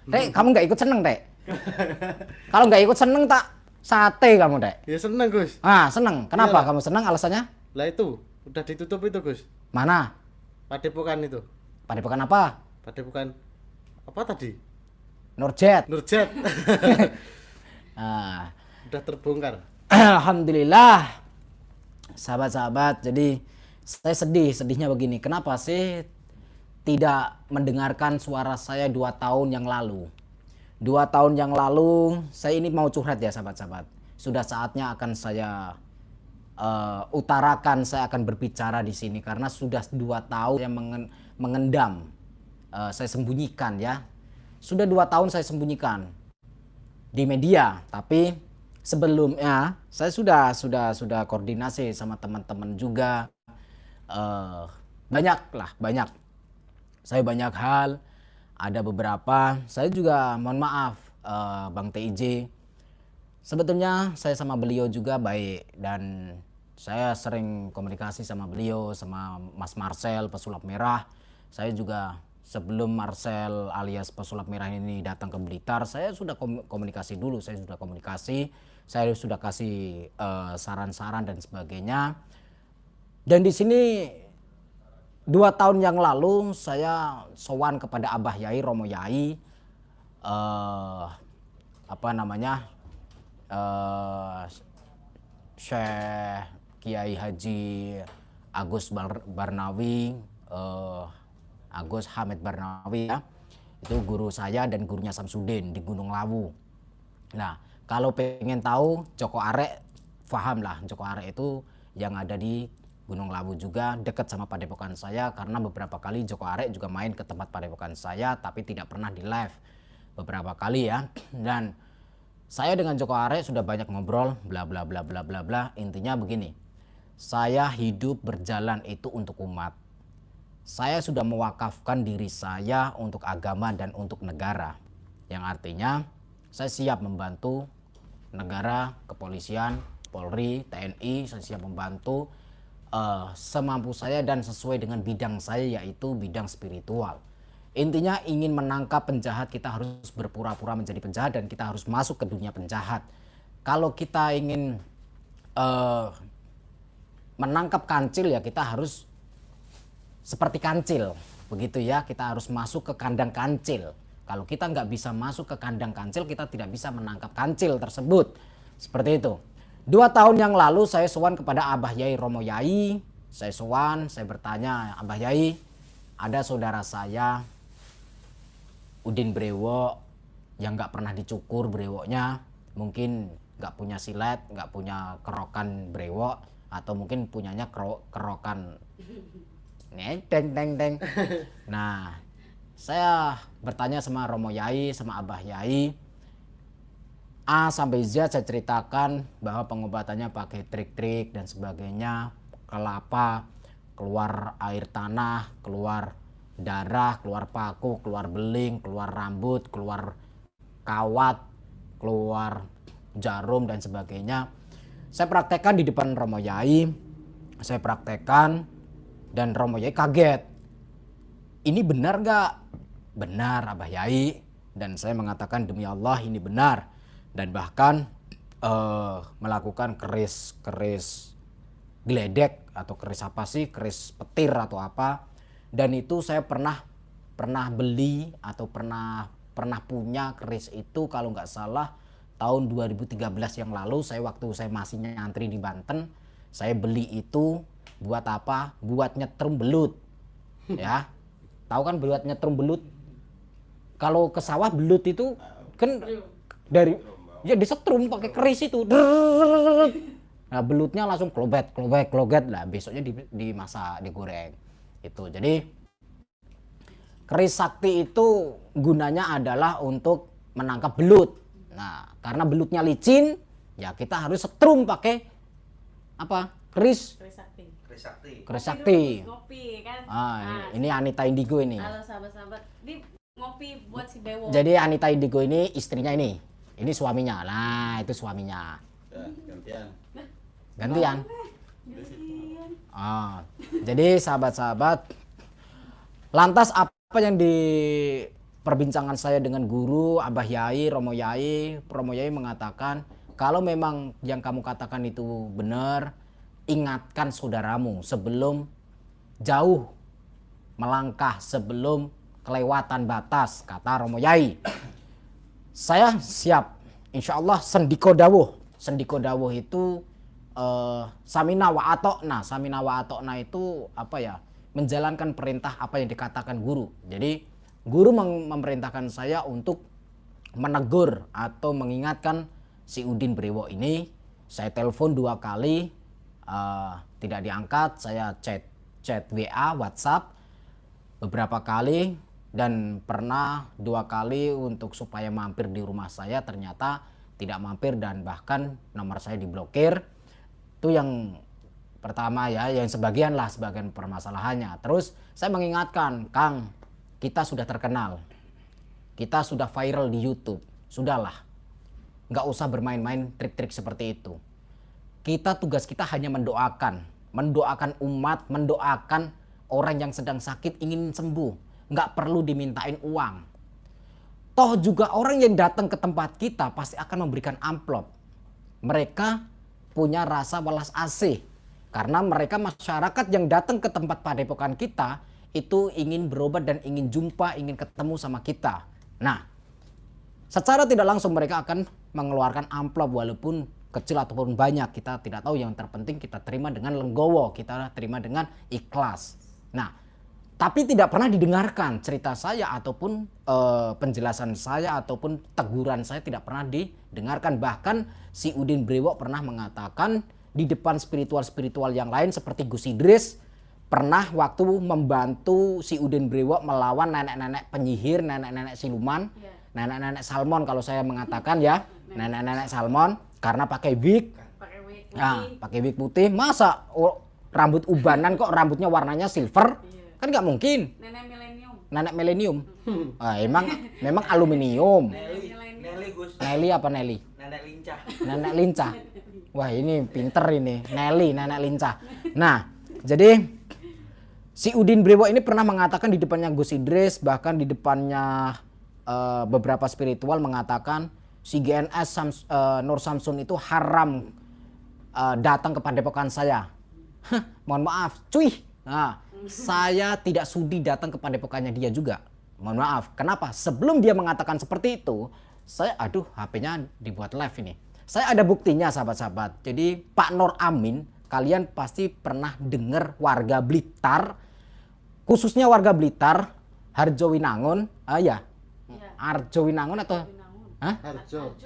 Dek, kamu nggak ikut seneng, Dek? Kalau nggak ikut seneng tak sate kamu, Dek. Ya seneng Gus. Ah, seneng. Kenapa Iyalah. kamu seneng alasannya? Lah itu udah ditutup itu Gus. Mana? Padepokan itu. Padepokan apa? Padepokan apa tadi? Nurjet. Nurjet. Ah, Udah terbongkar. alhamdulillah. Sahabat-sahabat, jadi saya sedihnya begini. Kenapa sih tidak mendengarkan suara saya 2 tahun yang lalu? 2 tahun yang lalu, saya ini mau curhat ya sahabat-sahabat. Sudah saatnya akan saya utarakan, saya akan berbicara di sini karena sudah 2 tahun saya mengendam, saya sembunyikan ya. Sudah 2 tahun saya sembunyikan di media, tapi sebelumnya saya sudah koordinasi sama teman-teman juga, banyak. Saya banyak hal, ada beberapa. Saya juga mohon maaf, Bang TIJ. Sebetulnya saya sama beliau juga baik dan saya sering komunikasi sama beliau, sama Mas Marcel pesulap merah. Saya juga sebelum Marcel alias pesulap merah ini datang ke Blitar, saya sudah komunikasi dulu, saya sudah kasih saran-saran dan sebagainya. Dan di sini 2 tahun yang lalu saya sowan kepada Abah Yai Romo Yai, apa namanya, Syekh Kiai Haji Agus Barnawi, Agus Hamid Barnawi ya. Itu guru saya dan gurunya Samsudin di Gunung Lawu. Nah, kalau pengen tahu Joko Arek, paham lah Joko Arek itu yang ada di Gunung Lawu juga, dekat sama padepokan saya karena beberapa kali Joko Arek juga main ke tempat padepokan saya tapi tidak pernah di live beberapa kali ya. Dan saya dengan Joko Arek sudah banyak ngobrol bla bla bla bla bla bla. Intinya begini. Saya hidup berjalan itu untuk umat. Saya sudah mewakafkan diri saya untuk agama dan untuk negara. Yang artinya saya siap membantu negara, kepolisian, Polri, TNI, saya siap membantu semampu saya dan sesuai dengan bidang saya, yaitu bidang spiritual. Intinya ingin menangkap penjahat, kita harus berpura-pura menjadi penjahat dan kita harus masuk ke dunia penjahat. Kalau kita ingin menangkap kancil ya kita harus seperti kancil, begitu ya, kita harus masuk ke kandang kancil. Kalau kita nggak bisa masuk ke kandang kancil, kita tidak bisa menangkap kancil tersebut. Seperti itu. 2 tahun yang lalu saya sowan kepada Abah Yai Romo Yai. Saya sowan, saya bertanya, Abah Yai, ada saudara saya Udin Brewok yang nggak pernah dicukur brewoknya, mungkin nggak punya silet, nggak punya kerokan brewok, atau mungkin punyanya kerokan teng. Nah, saya bertanya sama Romo Yai, sama Abah Yai, A sampai Z saya ceritakan bahwa pengobatannya pakai trik-trik dan sebagainya, kelapa, keluar air tanah, keluar darah, keluar paku, keluar beling, keluar rambut, keluar kawat, keluar jarum dan sebagainya. Saya praktekkan di depan Romo Yai, saya praktekkan dan Romo Yai kaget. Ini benar gak? Benar Abah Yai. Dan saya mengatakan demi Allah ini benar. Dan bahkan melakukan keris geledek atau keris apa sih, keris petir atau apa. Dan itu saya pernah beli atau pernah punya keris itu kalau nggak salah tahun 2013 yang lalu. Waktu saya masih nyantri di Banten, saya beli itu buat apa? Buat nyetrum belut. Ya. Tahu kan buat nyetrum belut? Kalau ke sawah belut itu kan dari ya disetrum pakai keris itu. Nah, belutnya langsung kloget lah, besoknya dimasak, digoreng. Itu. Jadi keris sakti itu gunanya adalah untuk menangkap belut. Nah, karena belutnya licin, ya kita harus setrum pakai apa? Keris sakti. Ngopi kan. Ini Anita Indigo ini. Halo sahabat-sahabat. Ini ngopi buat si Bewo. Jadi Anita Indigo ini istrinya ini. Ini suaminya. Nah, itu suaminya. Gantian. Jadi sahabat-sahabat, lantas apa yang perbincangan saya dengan guru, Abah Yai, Romo Yai mengatakan, kalau memang yang kamu katakan itu benar, ingatkan saudaramu sebelum jauh melangkah, sebelum kelewatan batas, kata Romo Yai. Saya siap, insya Allah sendiko dawuh. Sendiko dawuh itu samina wa atokna. Samina wa atokna itu apa ya? Menjalankan perintah apa yang dikatakan guru. Jadi guru memerintahkan saya untuk menegur atau mengingatkan si Udin Brewo ini. Saya telepon 2 kali, tidak diangkat. Saya chat WA, WhatsApp beberapa kali, dan pernah 2 kali untuk supaya mampir di rumah saya, ternyata tidak mampir dan bahkan nomor saya diblokir. Itu yang pertama ya, yang sebagian permasalahannya. Terus saya mengingatkan, Kang, kita sudah terkenal, kita sudah viral di YouTube, sudahlah, nggak usah bermain-main trik-trik seperti itu. Tugas kita hanya mendoakan umat, mendoakan orang yang sedang sakit ingin sembuh, nggak perlu dimintain uang. Toh juga orang yang datang ke tempat kita pasti akan memberikan amplop. Mereka punya rasa welas asih. Karena mereka masyarakat yang datang ke tempat padepokan kita itu ingin berobat dan ingin jumpa, ingin ketemu sama kita. Nah, secara tidak langsung mereka akan mengeluarkan amplop walaupun kecil ataupun banyak. Kita tidak tahu, yang terpenting kita terima dengan lenggowo, kita terima dengan ikhlas. Nah, tapi tidak pernah didengarkan cerita saya ataupun penjelasan saya ataupun teguran saya tidak pernah didengarkan. Bahkan si Udin Brewo pernah mengatakan di depan spiritual yang lain seperti Gus Idris pernah waktu membantu si Udin Brewo melawan nenek-nenek penyihir, nenek-nenek siluman, nenek-nenek salmon kalau saya mengatakan ya, nenek-nenek salmon karena pakai wig. Pakai wig putih. Masa rambut ubanan kok rambutnya warnanya silver? Kan nggak mungkin. Nenek milenium. Memang aluminium. Nelly Gus. Nelly apa Nelly? Nenek lincah. Nenek lincah. Wah, ini pinter ini. Nelly, nenek lincah. Nah, jadi si Udin Brewo ini pernah mengatakan di depannya Gus Idris, bahkan di depannya beberapa spiritual mengatakan si GNS Nur Samsun itu haram datang ke padepokan saya. Mohon maaf, cuy. Nah, saya tidak sudi datang ke padepokannya dia juga. Mohon maaf. Kenapa? Sebelum dia mengatakan seperti itu, saya HP-nya dibuat live ini. Saya ada buktinya sahabat-sahabat. Jadi Pak Nur Amin, kalian pasti pernah dengar warga Blitar, khususnya warga Blitar, Harjowinangun, Harjowinangun atau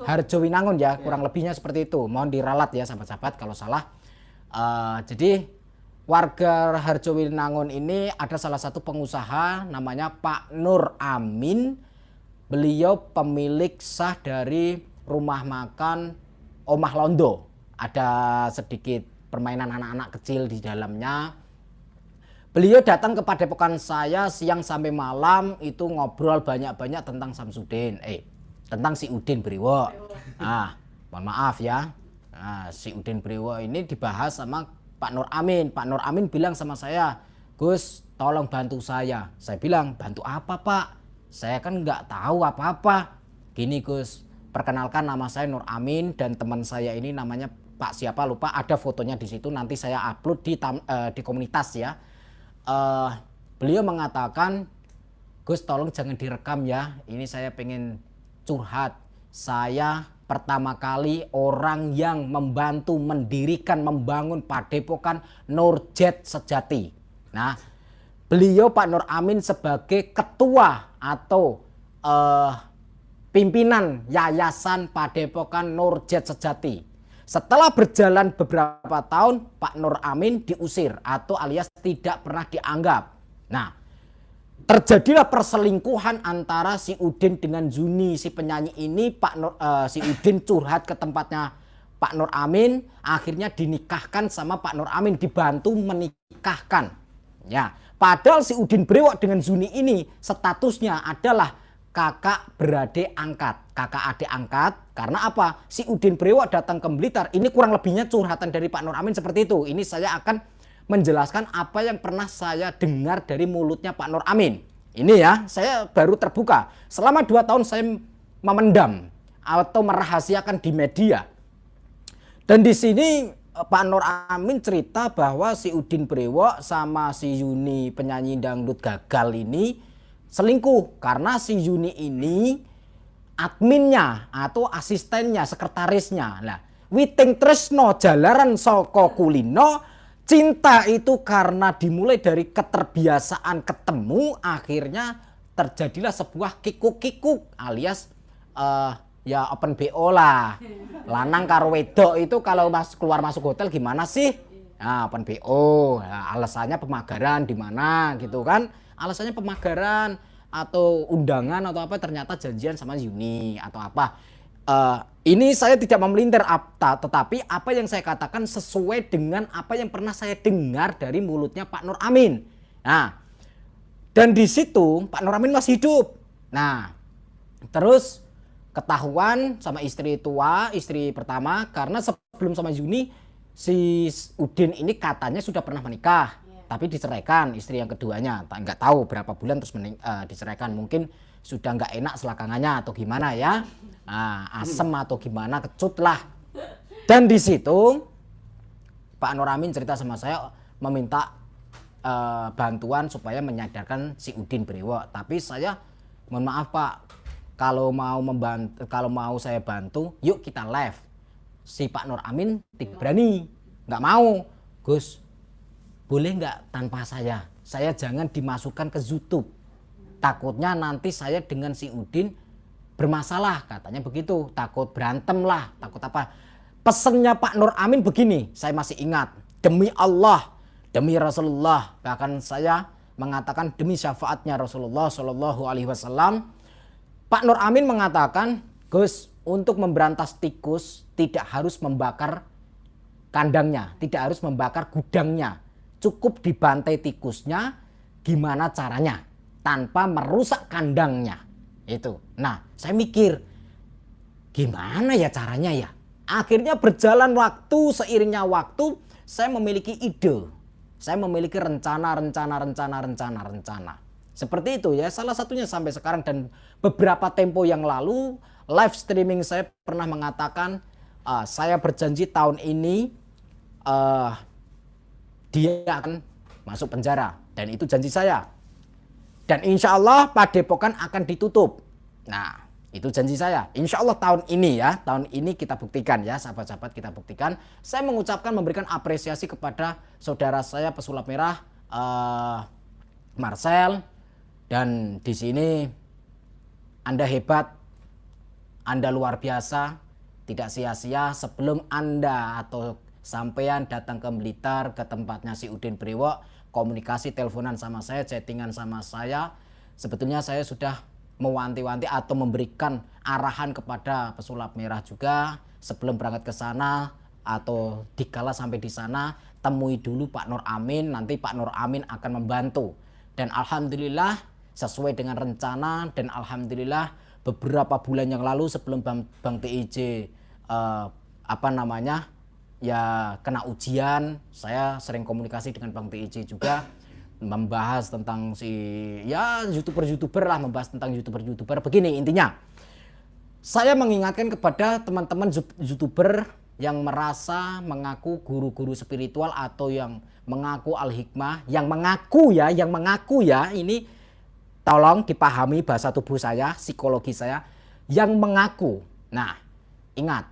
Harjowinangun ya, kurang lebihnya seperti itu. Mohon diralat ya sahabat-sahabat kalau salah. Jadi warga Harjowinangun ini ada salah satu pengusaha namanya Pak Nur Amin. Beliau pemilik sah dari rumah makan Omah Londo. Ada sedikit permainan anak-anak kecil di dalamnya. Beliau datang ke padepokan saya siang sampai malam itu ngobrol banyak-banyak tentang Samsudin. Tentang si Udin Brewo. Mohon maaf ya. Si Udin Brewo ini dibahas sama Pak Nur Amin. Pak Nur Amin bilang sama saya, Gus, tolong bantu saya. Saya bilang, bantu apa Pak? Saya kan nggak tahu apa-apa. Gini Gus, perkenalkan nama saya Nur Amin dan teman saya ini namanya Pak siapa lupa, ada fotonya di situ, nanti saya upload di komunitas ya. Beliau mengatakan, Gus tolong jangan direkam ya, ini saya pengen curhat. Saya pertama kali orang yang membantu mendirikan, membangun padepokan Nurjet Sejati. Nah, beliau Pak Nur Amin sebagai ketua atau pimpinan Yayasan Padepokan Nurjet Sejati. Setelah berjalan beberapa tahun, Pak Nur Amin diusir atau alias tidak pernah dianggap. Nah, terjadilah perselingkuhan antara si Udin dengan Zuni, si penyanyi ini. Si Udin curhat ke tempatnya Pak Nur Amin, akhirnya dinikahkan sama Pak Nur Amin, dibantu menikahkan. Ya, padahal si Udin Brewo dengan Zuni ini statusnya adalah kakak beradik angkat, kakak adik angkat. Karena apa? Si Udin Brewo datang ke Blitar. Ini kurang lebihnya curhatan dari Pak Nur Amin seperti itu. Ini saya akan menjelaskan apa yang pernah saya dengar dari mulutnya Pak Nur Amin. Ini ya, saya baru terbuka. Selama 2 tahun saya memendam atau merahasiakan di media. Dan di sini Pak Nur Amin cerita bahwa si Udin Brewok sama si Yuni penyanyi dangdut gagal ini selingkuh. Karena si Yuni ini adminnya atau asistennya, sekretarisnya. Nah, Witing Tresno jalaran saka kulino. Cinta itu karena dimulai dari keterbiasaan ketemu, akhirnya terjadilah sebuah kikuk-kikuk alias ya open BO lah. Lanang karo wedok itu kalau keluar masuk hotel gimana sih? Nah, open BO. Nah, alasannya pemagaran di mana gitu kan? Alasannya pemagaran atau undangan atau apa, ternyata janjian sama Yuni atau apa. Ini saya tidak memelintir, tetapi apa yang saya katakan sesuai dengan apa yang pernah saya dengar dari mulutnya Pak Nur Amin. Nah, dan di situ Pak Nur Amin masih hidup. Nah, terus ketahuan sama istri tua, istri pertama, karena sebelum sama Yuni si Udin ini katanya sudah pernah menikah, tapi diceraikan istri yang keduanya. Nggak tahu berapa bulan terus diceraikan, mungkin sudah nggak enak selakangannya atau gimana ya, asem atau gimana, kecut lah. Dan di situ Pak Nur Amin cerita sama saya meminta bantuan supaya menyadarkan si Udin Brewok. Tapi saya mohon maaf Pak, kalau mau saya bantu, yuk kita live. Si Pak Nur Amin tidak berani, nggak mau. Gus, boleh nggak tanpa saya? Saya jangan dimasukkan ke YouTube. Takutnya nanti saya dengan si Udin bermasalah, katanya begitu. Takut berantem lah, takut apa. Pesennya Pak Nur Amin begini, saya masih ingat. Demi Allah, demi Rasulullah, bahkan saya mengatakan demi syafaatnya Rasulullah Shallallahu Alaihi Wasallam. Pak Nur Amin mengatakan, Gus, untuk memberantas tikus tidak harus membakar kandangnya, tidak harus membakar gudangnya. Cukup dibantai tikusnya, gimana caranya? Tanpa merusak kandangnya. Itu. Nah, saya mikir, gimana ya caranya ya? Akhirnya berjalan waktu, seiringnya waktu, saya memiliki ide. Saya memiliki rencana. Seperti itu ya, salah satunya sampai sekarang. Dan beberapa tempo yang lalu, live streaming saya pernah mengatakan, saya berjanji tahun ini dia akan masuk penjara. Dan itu janji saya. Dan insya Allah Padepokan akan ditutup. Nah, itu janji saya. Insya Allah tahun ini ya, tahun ini kita buktikan ya, sahabat-sahabat, kita buktikan. Saya mengucapkan, memberikan apresiasi kepada saudara saya pesulap merah, Marcel. Dan di sini Anda hebat, Anda luar biasa, tidak sia-sia. Sebelum Anda atau sampean datang ke Blitar, ke tempatnya si Udin Brewok, komunikasi, teleponan sama saya, chattingan sama saya, sebetulnya saya sudah mewanti-wanti atau memberikan arahan kepada pesulap merah juga sebelum berangkat ke sana, atau dikala sampai di sana temui dulu Pak Nur Amin, nanti Pak Nur Amin akan membantu. Dan alhamdulillah sesuai dengan rencana, dan alhamdulillah beberapa bulan yang lalu sebelum Bang TIJ ya kena ujian, saya sering komunikasi dengan Bang TIJ juga, membahas tentang si ya youtuber lah, membahas tentang youtuber. Begini intinya, saya mengingatkan kepada teman-teman youtuber yang merasa mengaku guru-guru spiritual atau yang mengaku al-hikmah, yang mengaku ya, ini tolong dipahami bahasa tubuh saya, psikologi saya, yang mengaku. Nah, ingat,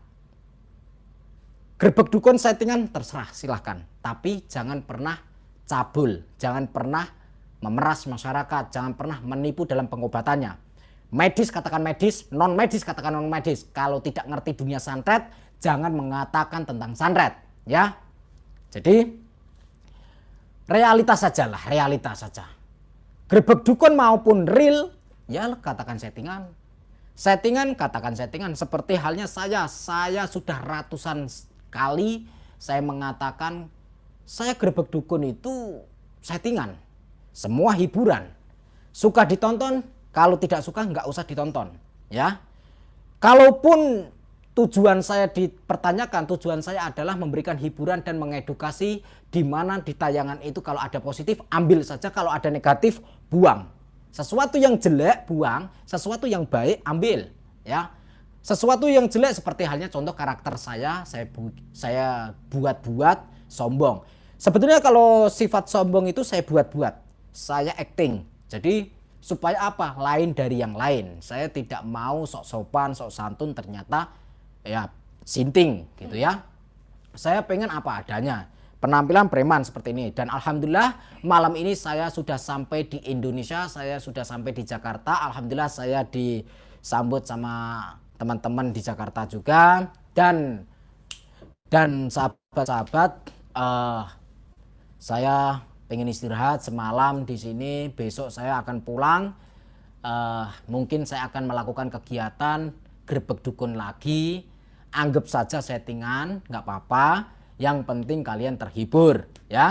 gerbek dukun settingan terserah, silahkan. Tapi jangan pernah cabul, jangan pernah memeras masyarakat, jangan pernah menipu dalam pengobatannya. Medis katakan medis, non medis katakan non medis. Kalau tidak ngerti dunia santet, jangan mengatakan tentang santet, ya. Jadi realitas saja lah, realitas saja. Gerbek dukun maupun real, ya katakan settingan. Settingan katakan settingan. Seperti halnya saya sudah ratusan kali saya mengatakan saya gerbek dukun itu settingan, semua hiburan, suka ditonton, kalau tidak suka nggak usah ditonton, ya. Kalaupun tujuan saya dipertanyakan, tujuan saya adalah memberikan hiburan dan mengedukasi, di mana di tayangan itu kalau ada positif ambil saja, kalau ada negatif buang, Sesuatu yang jelek buang, sesuatu yang baik ambil, ya. Sesuatu yang jelek seperti halnya contoh karakter saya buat-buat sombong. Sebetulnya kalau sifat sombong itu saya buat-buat, saya acting. Jadi supaya apa? Lain dari yang lain. Saya tidak mau sok sopan, sok santun, ternyata ya sinting gitu ya. Saya pengen apa adanya. Penampilan preman seperti ini. Dan alhamdulillah malam ini saya sudah sampai di Indonesia, saya sudah sampai di Jakarta. Alhamdulillah saya disambut sama teman-teman di Jakarta juga, dan sahabat-sahabat, saya pengen istirahat semalam di sini. Besok saya akan pulang. Mungkin saya akan melakukan kegiatan grebek dukun lagi. Anggap saja settingan, nggak apa-apa. Yang penting kalian terhibur, ya.